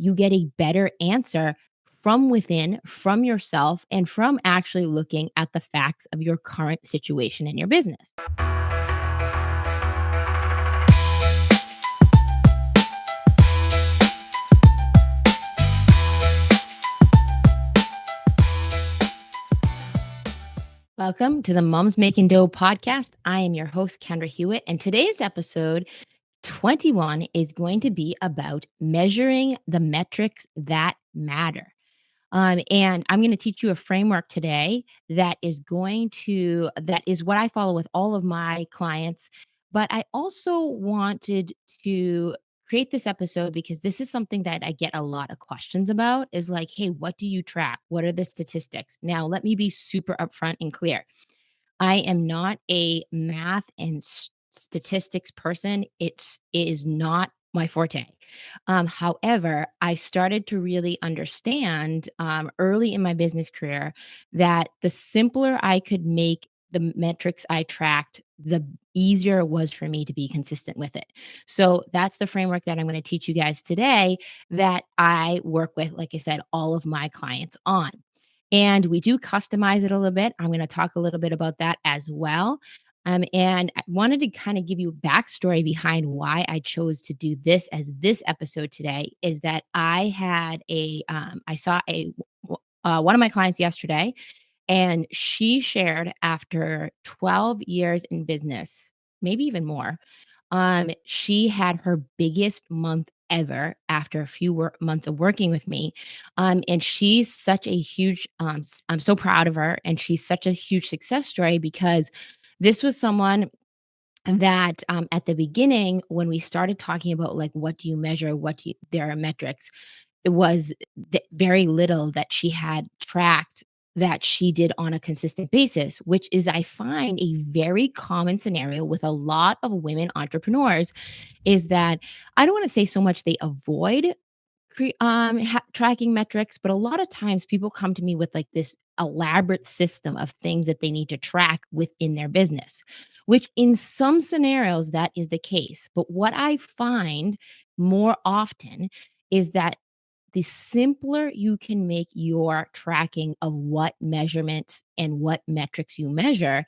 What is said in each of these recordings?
you get a better answer from within, from yourself, and from actually looking at the facts of your current situation in your business. Welcome to the Moms Makin Dough Podcast. I am your host, Kendra Hewitt, and today's episode 21 is going to be about measuring the metrics that matter. And I'm going to teach you a framework today that is what I follow with all of my clients. But I also wanted to create this episode because this is something that I get a lot of questions about is like, hey, what do you track? What are the statistics? Now, let me be super upfront and clear. I am not a math and statistics person. It is not my forte. However, I started to really understand early in my business career that the simpler I could make the metrics I tracked, the easier it was for me to be consistent with it. So that's the framework that I'm going to teach you guys today that I work with, like I said, all of my clients on. And we do customize it a little bit. I'm going to talk a little bit about that as well. And I wanted to kind of give you a backstory behind why I chose to do this as this episode today is that I saw one of my clients yesterday, and she shared after 12 years in business, maybe even more, she had her biggest month ever after a few months of working with me. And she's such a huge, I'm so proud of her. And she's such a huge success story because this was someone that at the beginning, when we started talking about like, what do you measure? There are metrics, it was very little that she had tracked that she did on a consistent basis, which is, I find, a very common scenario with a lot of women entrepreneurs is that I don't want to say so much they avoid tracking metrics, but a lot of times people come to me with like this elaborate system of things that they need to track within their business, which in some scenarios that is the case. But what I find more often is that the simpler you can make your tracking of what measurements and what metrics you measure,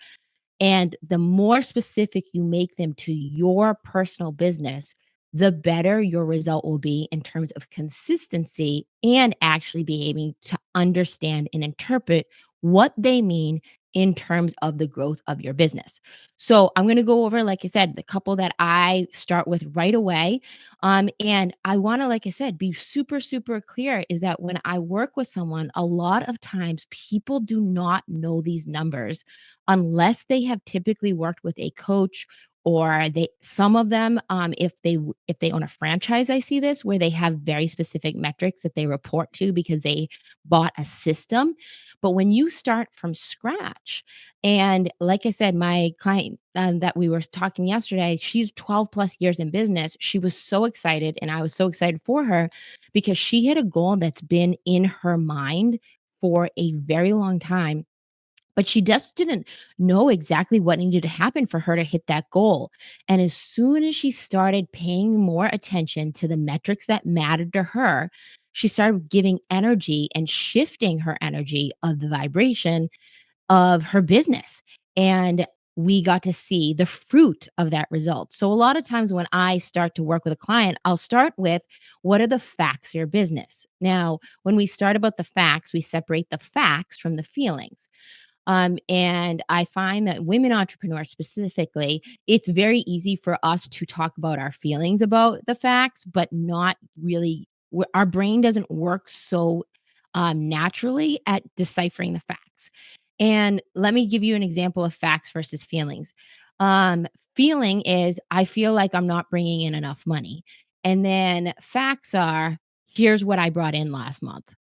and the more specific you make them to your personal business, the better your result will be in terms of consistency and actually being able to understand and interpret what they mean in terms of the growth of your business. So I'm going to go over, like I said, the couple that I start with right away. And I want to, like I said, be super, super clear is that when I work with someone, a lot of times people do not know these numbers unless they have typically worked with a coach or some of them if they own a franchise. I see this where they have very specific metrics that they report to because they bought a system. But when you start from scratch, and like I said, my client that we were talking yesterday, she's 12 plus years in business. She was so excited, and I was so excited for her because she had a goal that's been in her mind for a very long time, but she just didn't know exactly what needed to happen for her to hit that goal. And as soon as she started paying more attention to the metrics that mattered to her, she started giving energy and shifting her energy of the vibration of her business. And we got to see the fruit of that result. So, a lot of times when I start to work with a client, I'll start with what are the facts of your business? Now, when we start about the facts, we separate the facts from the feelings. And I find that women entrepreneurs specifically, it's very easy for us to talk about our feelings about the facts, but not really, our brain doesn't work so naturally at deciphering the facts. And let me give you an example of facts versus feelings. Um, Feeling is, I feel like I'm not bringing in enough money. And then facts are, here's what I brought in last month.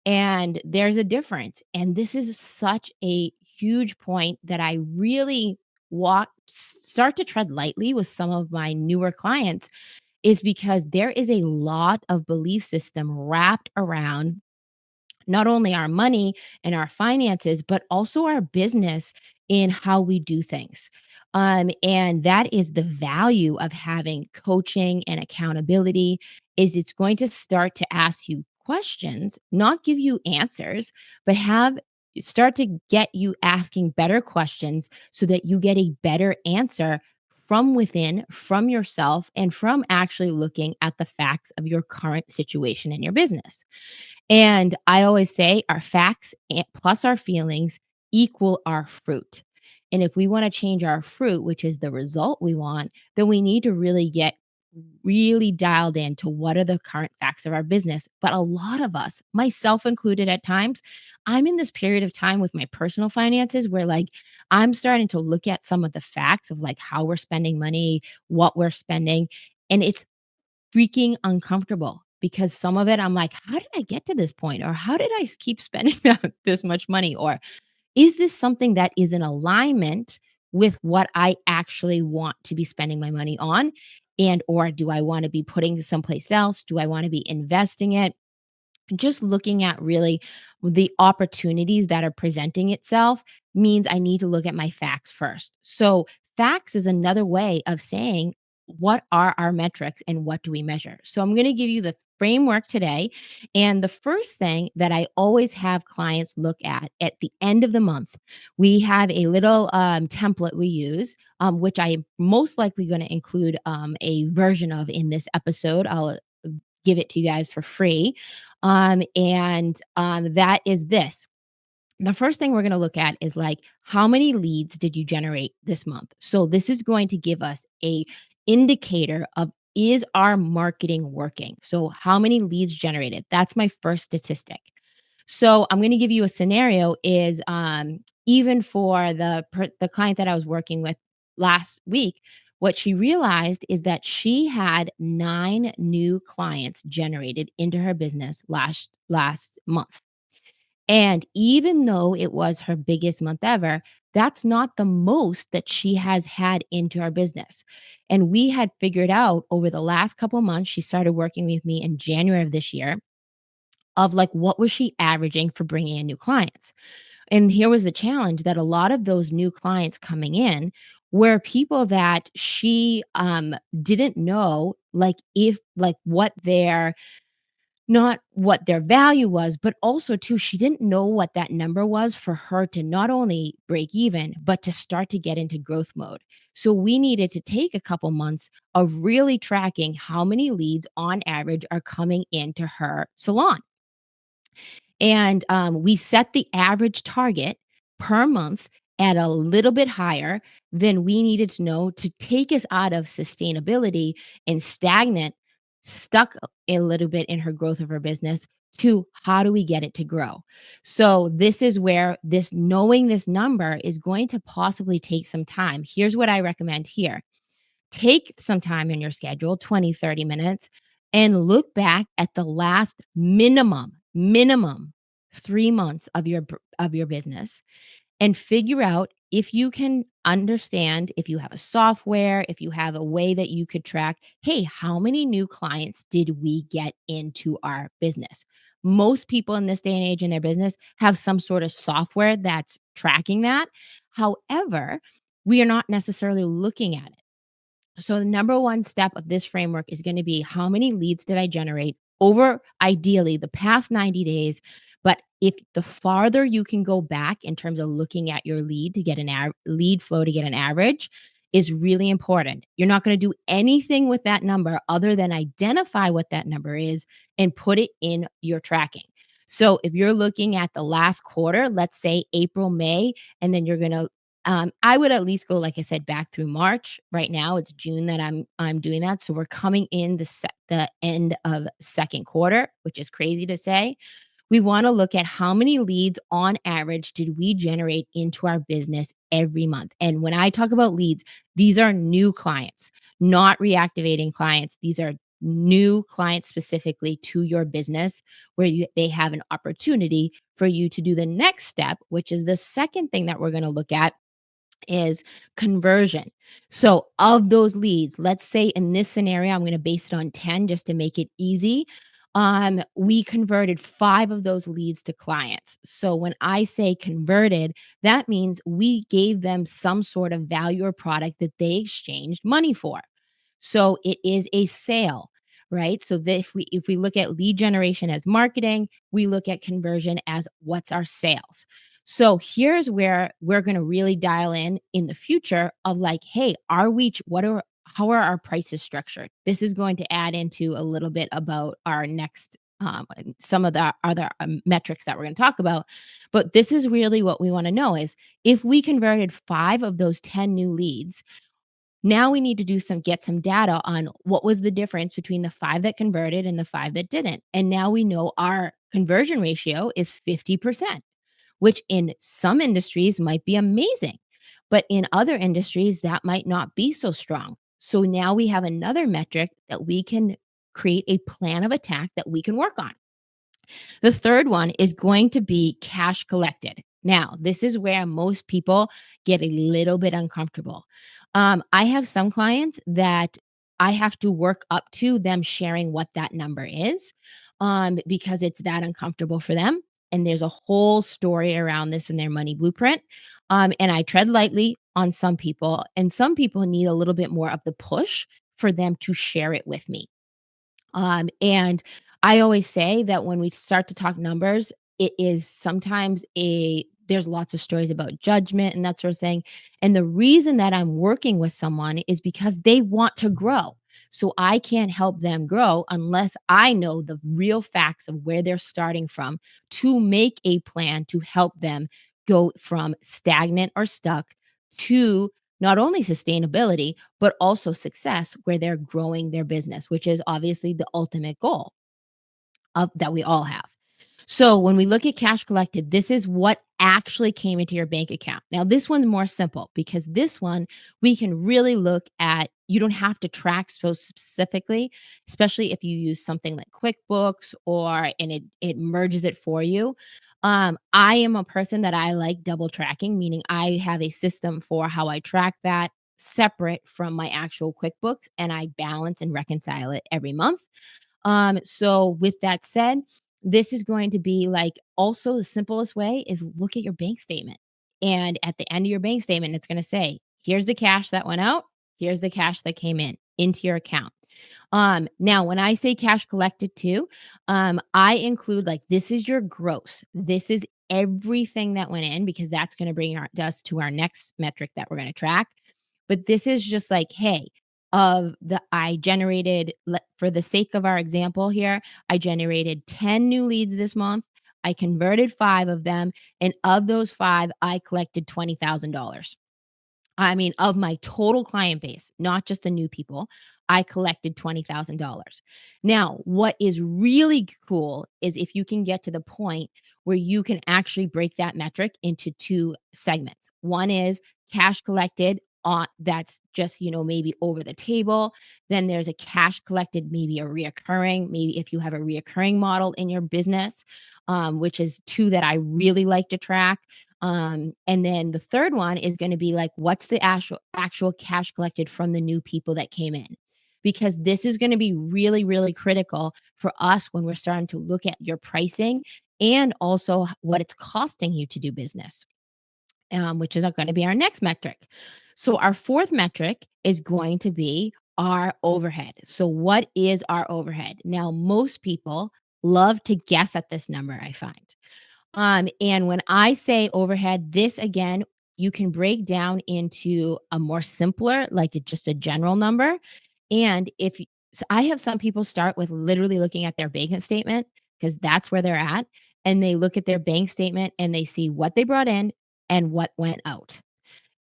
And there's a difference. And this is such a huge point that I really start to tread lightly with some of my newer clients is because there is a lot of belief system wrapped around not only our money and our finances, but also our business in how we do things. And that is the value of having coaching and accountability is it's going to start to ask you questions, not give you answers, but have start to get you asking better questions so that you get a better answer from within, from yourself, and from actually looking at the facts of your current situation in your business. And I always say our facts plus our feelings equal our fruit. And if we want to change our fruit, which is the result we want, then we need to really get really dialed into what are the current facts of our business. But a lot of us, myself included at times, I'm in this period of time with my personal finances where like I'm starting to look at some of the facts of like how we're spending money, what we're spending, and it's freaking uncomfortable because some of it I'm like, how did I get to this point? Or how did I keep spending this much money? Or is this something that is in alignment with what I actually want to be spending my money on? And or do I want to be putting someplace else? Do I want to be investing it? Just looking at really the opportunities that are presenting itself means I need to look at my facts first. So, facts is another way of saying what are our metrics and what do we measure. So, I'm going to give you the framework today. And the first thing that I always have clients look at the end of the month, we have a little template we use, which I am most likely going to include a version of in this episode. I'll give it to you guys for free. That is this. The first thing we're going to look at is like how many leads did you generate this month? So this is going to give us a indicator of is our marketing working? So how many leads generated? That's my first statistic. So I'm going to give you a scenario is even for the client that I was working with last week, what she realized is that she had 9 new clients generated into her business last month. And even though it was her biggest month ever, that's not the most that she has had into our business. And we had figured out over the last couple months, she started working with me in January of this year, of like what was she averaging for bringing in new clients. And here was the challenge that a lot of those new clients coming in were people that she didn't know like if like what their not what their value was, but also too, she didn't know what that number was for her to not only break even, but to start to get into growth mode. So we needed to take a couple months of really tracking how many leads on average are coming into her salon. And we set the average target per month at a little bit higher than we needed to know to take us out of sustainability and stagnant, stuck a little bit in her growth of her business to how do we get it to grow. So this is where this knowing this number is going to possibly take some time. Here's what I recommend here. Take some time in your schedule, 20, 30 minutes, and look back at the last minimum 3 months of your business and figure out if you can understand if you have a software, if you have a way that you could track, hey, how many new clients did we get into our business? Most people in this day and age in their business have some sort of software that's tracking that. However, we are not necessarily looking at it. So the number one step of this framework is going to be how many leads did I generate over ideally the past 90 days. But if the farther you can go back in terms of looking at your lead to get lead flow to get an average is really important. You're not going to do anything with that number other than identify what that number is and put it in your tracking. So if you're looking at the last quarter, let's say April, May, and then you're going to I would at least go, like I said, back through March. Right now, it's June that I'm doing that. So we're coming in the end of second quarter, which is crazy to say. We want to look at how many leads on average did we generate into our business every month. And when I talk about leads, these are new clients, not reactivating clients. These are new clients specifically to your business where they have an opportunity for you to do the next step, which is the second thing that we're going to look at is conversion. So, of those leads, let's say in this scenario, I'm going to base it on 10 just to make it easy. We converted 5 of those leads to clients. So, when I say converted, that means we gave them some sort of value or product that they exchanged money for. So, it is a sale, right? So that if we look at lead generation as marketing, we look at conversion as what's our sales. So here's where we're going to really dial in the future of like, hey, are we what are how are our prices structured? This is going to add into a little bit about our next some of the other metrics that we're going to talk about. But this is really what we want to know is if we converted 5 of those 10 new leads, now we need to get some data on what was the difference between the 5 that converted and the 5 that didn't. And now we know our conversion ratio is 50%, which in some industries might be amazing, but in other industries that might not be so strong. So now we have another metric that we can create a plan of attack that we can work on. The third one is going to be cash collected. Now, this is where most people get a little bit uncomfortable. I have some clients that I have to work up to them sharing what that number is because it's that uncomfortable for them. And there's a whole story around this in their money blueprint. And I tread lightly on some people, and some people need a little bit more of the push for them to share it with me. And I always say that when we start to talk numbers, it is sometimes there's lots of stories about judgment and that sort of thing. And the reason that I'm working with someone is because they want to grow. So I can't help them grow unless I know the real facts of where they're starting from to make a plan to help them go from stagnant or stuck to not only sustainability, but also success where they're growing their business, which is obviously the ultimate goal of that we all have. So when we look at cash collected, this is what actually came into your bank account. Now, this one's more simple because this one we can really look at. You don't have to track so specifically, especially if you use something like QuickBooks and it merges it for you. I am a person that I like double tracking, meaning I have a system for how I track that separate from my actual QuickBooks, and I balance and reconcile it every month. So with that said, this is going to be like also the simplest way is look at your bank statement. And at the end of your bank statement, it's going to say, here's the cash that went out, here's the cash that came in into your account. Now when I say cash collected too, I include like this is your gross. This is everything that went in because that's going to bring us to our next metric that we're going to track. But this is just like, hey, I generated for the sake of our example here, I generated 10 new leads this month. I converted 5 of them, and of those 5, I collected $20,000. I mean, of my total client base, not just the new people, I collected $20,000. Now, what is really cool is if you can get to the point where you can actually break that metric into 2 segments. One is cash collected on that's just, maybe over the table. Then there's a cash collected, maybe a reoccurring, maybe if you have a reoccurring model in your business, which is 2 that I really like to track. And then the third one is going to be like, what's the actual cash collected from the new people that came in? Because this is going to be really, really critical for us when we're starting to look at your pricing and also what it's costing you to do business, which is going to be our next metric. So our fourth metric is going to be our overhead. So what is our overhead? Now, most people love to guess at this number, I find. And when I say overhead, this again, you can break down into a more simpler, like just a general number. And so I have some people start with literally looking at their bank statement because that's where they're at. And they look at their bank statement and they see what they brought in and what went out.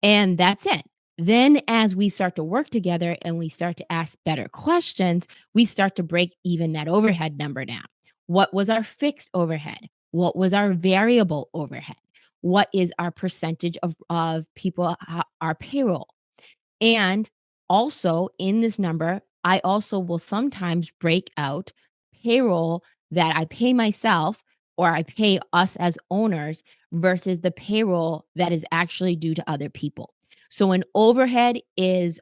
And that's it. Then, as we start to work together and we start to ask better questions, we start to break even that overhead number down. What was our fixed overhead? What was our variable overhead? What is our percentage of people, our payroll? And also in this number, I also will sometimes break out payroll that I pay myself or I pay us as owners versus the payroll that is actually due to other people. So an overhead is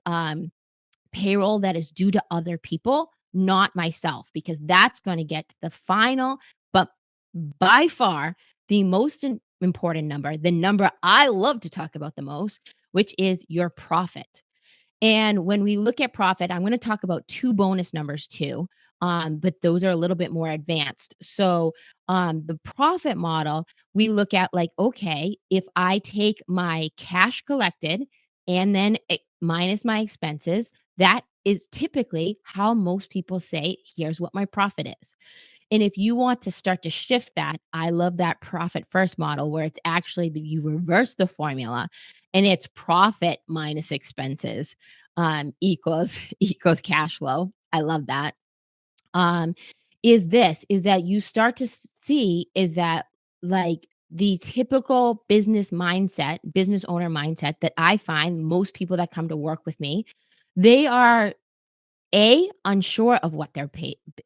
payroll that is due to other people, not myself, because that's going to get to the final, but by far the most important number, the number I love to talk about the most, which is your profit. And when we look at profit, I'm going to talk about 2 bonus numbers too. but those are a little bit more advanced. So, the profit model, we look at like, okay, if I take my cash collected and then minus my expenses, that is typically how most people say, here's what my profit is. And if you want to start to shift that, I love that profit first model where it's actually you reverse the formula and it's profit minus expenses equals equals cash flow. I love that. Um, is that you start to see is that like the typical business owner mindset that I find most people that come to work with me, they are unsure of what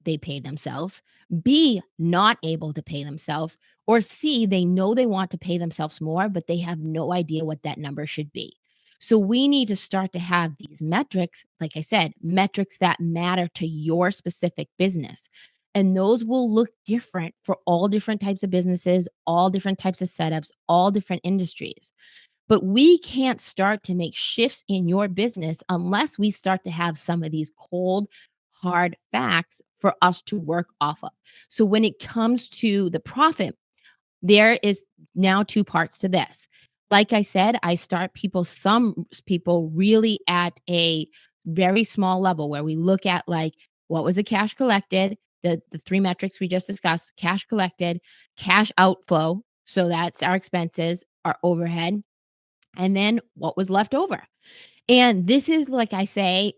they pay themselves, B, not able to pay themselves, or C, they know they want to pay themselves more, but they have no idea what that number should be. So we need to start to have these metrics, like I said, metrics that matter to your specific business. And those will look different for all different types of businesses, all different types of setups, all different industries. But we can't start to make shifts in your business unless we start to have some of these cold, hard facts for us to work off of. So when it comes to the profit, there is now two parts to this. Like I said, I start some people really at a very small level where we look at like what was the cash collected, the three metrics we just discussed, cash collected, cash outflow. So that's our expenses, our overhead, and then what was left over. And this is, like I say,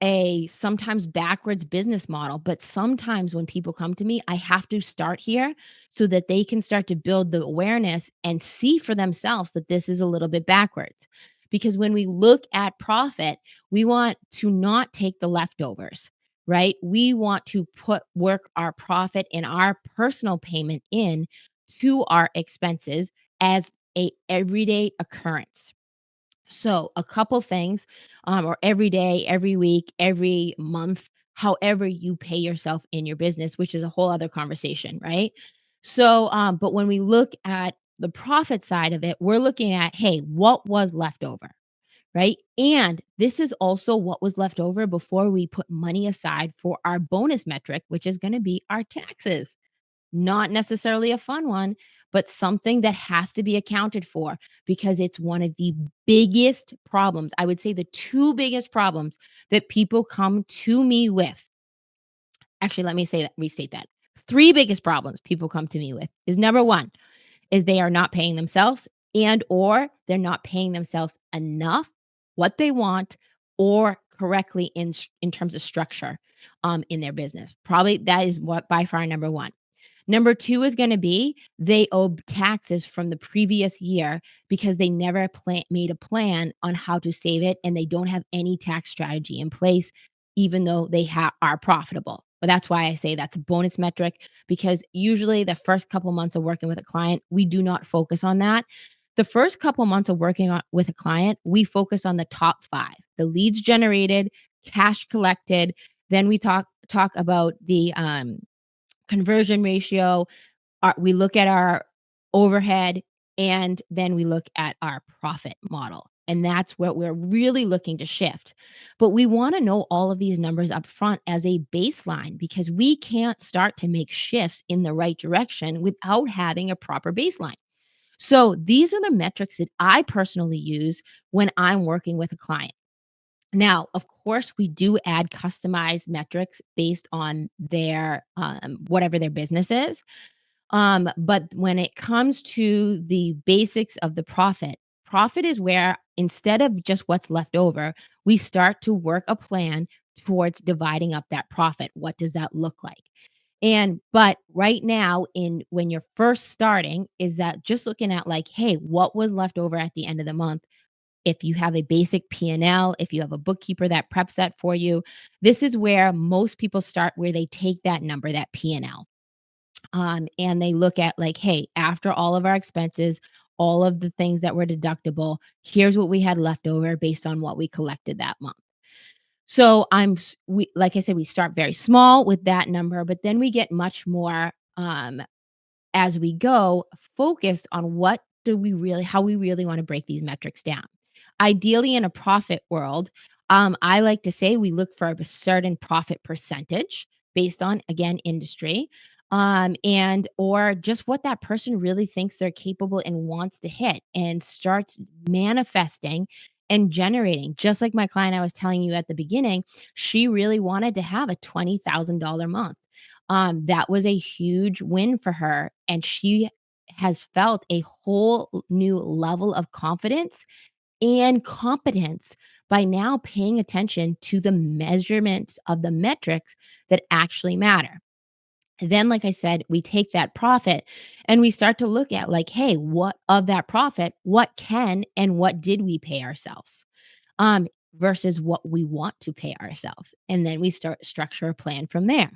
a sometimes backwards business model, but sometimes when people come to me, I have to start here so that they can start to build the awareness and see for themselves that this is a little bit backwards. Because when we look at profit, we want to not take the leftovers, right? We want to work our profit and our personal payment in to our expenses as a everyday occurrence. So, a couple things, or every day, every week, every month, however you pay yourself in your business, which is a whole other conversation, right? So, but when we look at the profit side of it, we're looking at, hey, what was left over, right? And this is also what was left over before we put money aside for our bonus metric, which is going to be our taxes. Not necessarily a fun one, but something that has to be accounted for because it's one of the biggest problems. I would say the two biggest problems that people come to me with. Actually, let me restate that. Three biggest problems people come to me with is number one is they are not paying themselves and or they're not paying themselves enough, what they want, or correctly in terms of structure in their business. Probably that is what by far number one. Number 2 is gonna be they owe taxes from the previous year because they never made a plan on how to save it, and they don't have any tax strategy in place, even though they are profitable. But that's why I say that's a bonus metric because usually the first couple months of working with a client, we do not focus on that. The first couple months of with a client, we focus on the top 5, the leads generated, cash collected, then we talk about the, conversion ratio, we look at our overhead, and then we look at our profit model. And that's what we're really looking to shift. But we want to know all of these numbers up front as a baseline because we can't start to make shifts in the right direction without having a proper baseline. So these are the metrics that I personally use when I'm working with a client. Now, of course, we do add customized metrics based on their whatever their business is. But when it comes to the basics of the profit is where instead of just what's left over, we start to work a plan towards dividing up that profit. What does that look like? But right now, in when you're first starting, is that just looking at like, hey, what was left over at the end of the month? If you have a basic P&L, if you have a bookkeeper that preps that for you, this is where most people start, where they take that number, that P&L, and they look at like, hey, after all of our expenses, all of the things that were deductible, here's what we had left over based on what we collected that month. So like I said, we start very small with that number, but then we get much more as we go, focused on how we really want to break these metrics down. Ideally, in a profit world, I like to say we look for a certain profit percentage based on, again, industry, and or just what that person really thinks they're capable and wants to hit, and starts manifesting and generating. Just like my client I was telling you at the beginning, she really wanted to have a $20,000 month. That was a huge win for her, and she has felt a whole new level of confidence and competence by now paying attention to the measurements of the metrics that actually matter. Then, like I said, we take that profit and we start to look at, like, hey, what of that profit, what can and what did we pay ourselves? um, versus what we want to pay ourselves. And then we start structure a plan from there.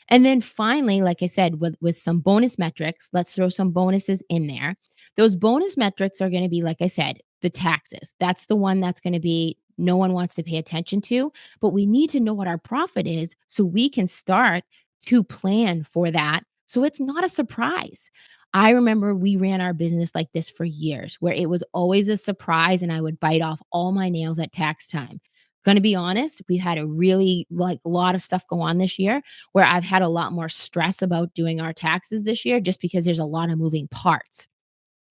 And then finally, like I said, with some bonus metrics, let's throw some bonuses in there. Those bonus metrics are going to be, like I said, the taxes. That's the one that's going to be no one wants to pay attention to, but we need to know what our profit is so we can start to plan for that. So it's not a surprise. I remember we ran our business like this for years, where it was always a surprise and I would bite off all my nails at tax time. Gonna be honest, we've had a really like a lot of stuff go on this year where I've had a lot more stress about doing our taxes this year just because there's a lot of moving parts.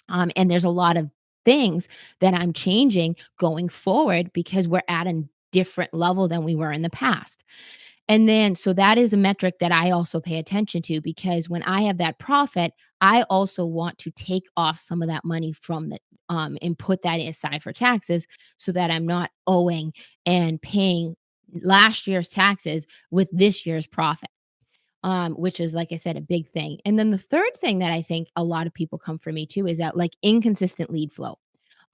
And there's a lot of things that I'm changing going forward because we're at a different level than we were in the past. And then so that is a metric that I also pay attention to because when I have that profit, I also want to take off some of that money from the and put that aside for taxes so that I'm not owing and paying last year's taxes with this year's profit. Which is, like I said, a big thing. And then the third thing that I think a lot of people come for me too is that like inconsistent lead flow.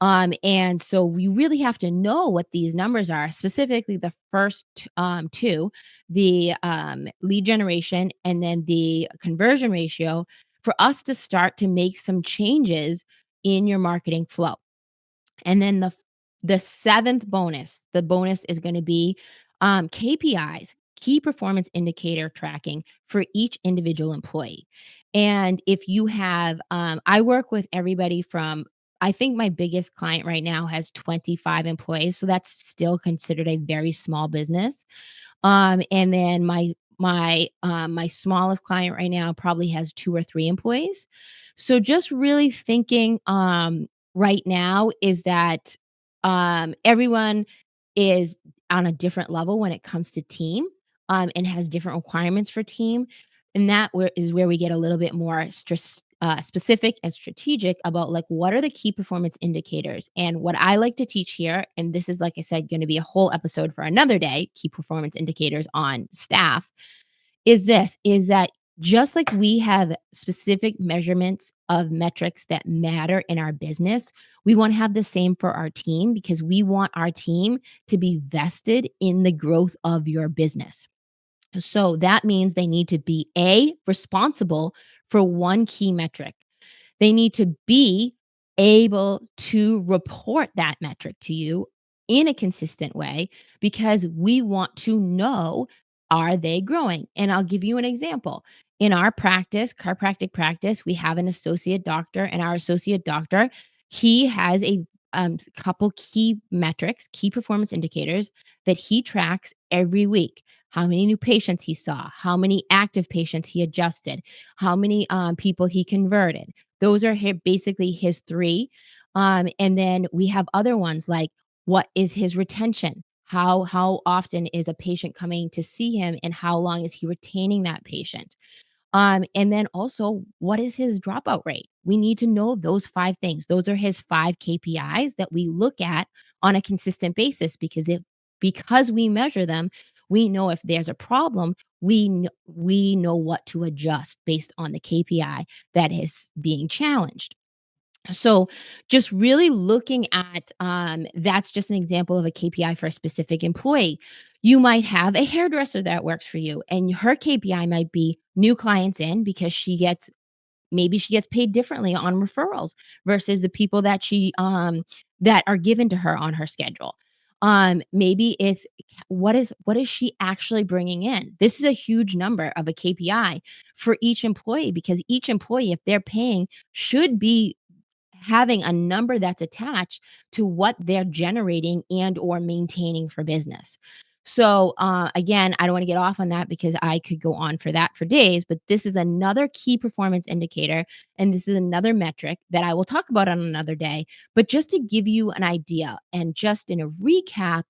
And so we really have to know what these numbers are, specifically the first two, the lead generation and then the conversion ratio, for us to start to make some changes in your marketing flow. And then the seventh bonus, the bonus is going to be KPIs, key performance indicator tracking for each individual employee. And if you have, I work with everybody from, I think my biggest client right now has 25 employees. So that's still considered a very small business. And then my smallest client right now probably has 2 or 3 employees. So just really thinking, right now is that, everyone is on a different level when it comes to team, and has different requirements for team, and that where is where we get a little bit more specific and strategic about, like, what are the key performance indicators, and what I like to teach here, and this is, like I said, gonna be a whole episode for another day, key performance indicators on staff, is that just like we have specific measurements of metrics that matter in our business, we want to have the same for our team because we want our team to be vested in the growth of your business. So that means they need to be responsible for one key metric. They need to be able to report that metric to you in a consistent way because we want to know, are they growing? And I'll give you an example. In our practice, chiropractic practice, we have an associate doctor, and our associate doctor, he has a couple key metrics, key performance indicators that he tracks every week. How many new patients he saw, how many active patients he adjusted, how many people he converted. Those are basically his three. And then we have other ones like, what is his retention? How often is a patient coming to see him, and how long is he retaining that patient? And then also, what is his dropout rate? We need to know those 5 things. Those are his 5 KPIs that we look at on a consistent basis because we measure them, we know if there's a problem, we know what to adjust based on the KPI that is being challenged. So just really looking at, that's just an example of a KPI for a specific employee. You might have a hairdresser that works for you, and her KPI might be new clients in because maybe she gets paid differently on referrals versus the people that are given to her on her schedule. Maybe it's what is she actually bringing in? This is a huge number of a KPI for each employee because each employee, if they're paying, should be having a number that's attached to what they're generating and or maintaining for business. So, again, I don't want to get off on that because I could go on for that for days, but this is another key performance indicator. And this is another metric that I will talk about on another day. But just to give you an idea and just in a recap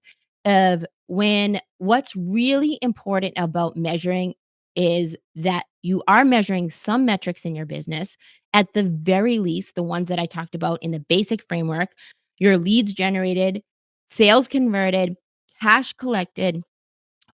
of when what's really important about measuring is that you are measuring some metrics in your business, at the very least, the ones that I talked about in the basic framework, your leads generated, sales converted, cash collected,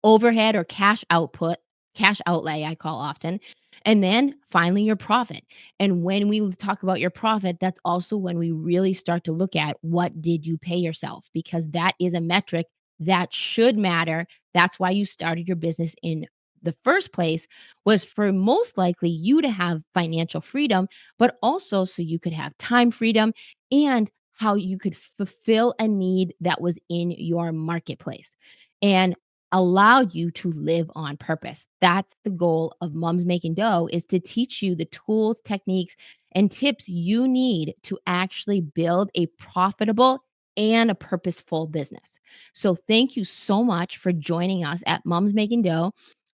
overhead or cash output, cash outlay, I call often. And then finally, your profit. And when we talk about your profit, that's also when we really start to look at what did you pay yourself, because that is a metric that should matter. That's why you started your business in the first place, was for most likely you to have financial freedom, but also so you could have time freedom and how you could fulfill a need that was in your marketplace. And allow you to live on purpose. That's the goal of Moms Making Dough, is to teach you the tools, techniques, and tips you need to actually build a profitable and a purposeful business. So thank you so much for joining us at Moms Making Dough.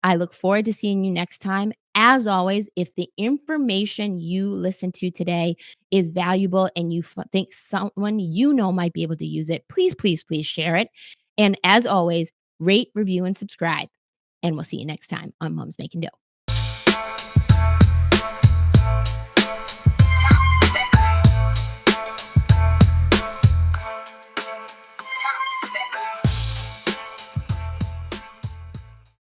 I look forward to seeing you next time. As always, if the information you listen to today is valuable and you think someone you know might be able to use it, please, please, please share it. And as always, rate, review, and subscribe. And we'll see you next time on Moms Making Dough.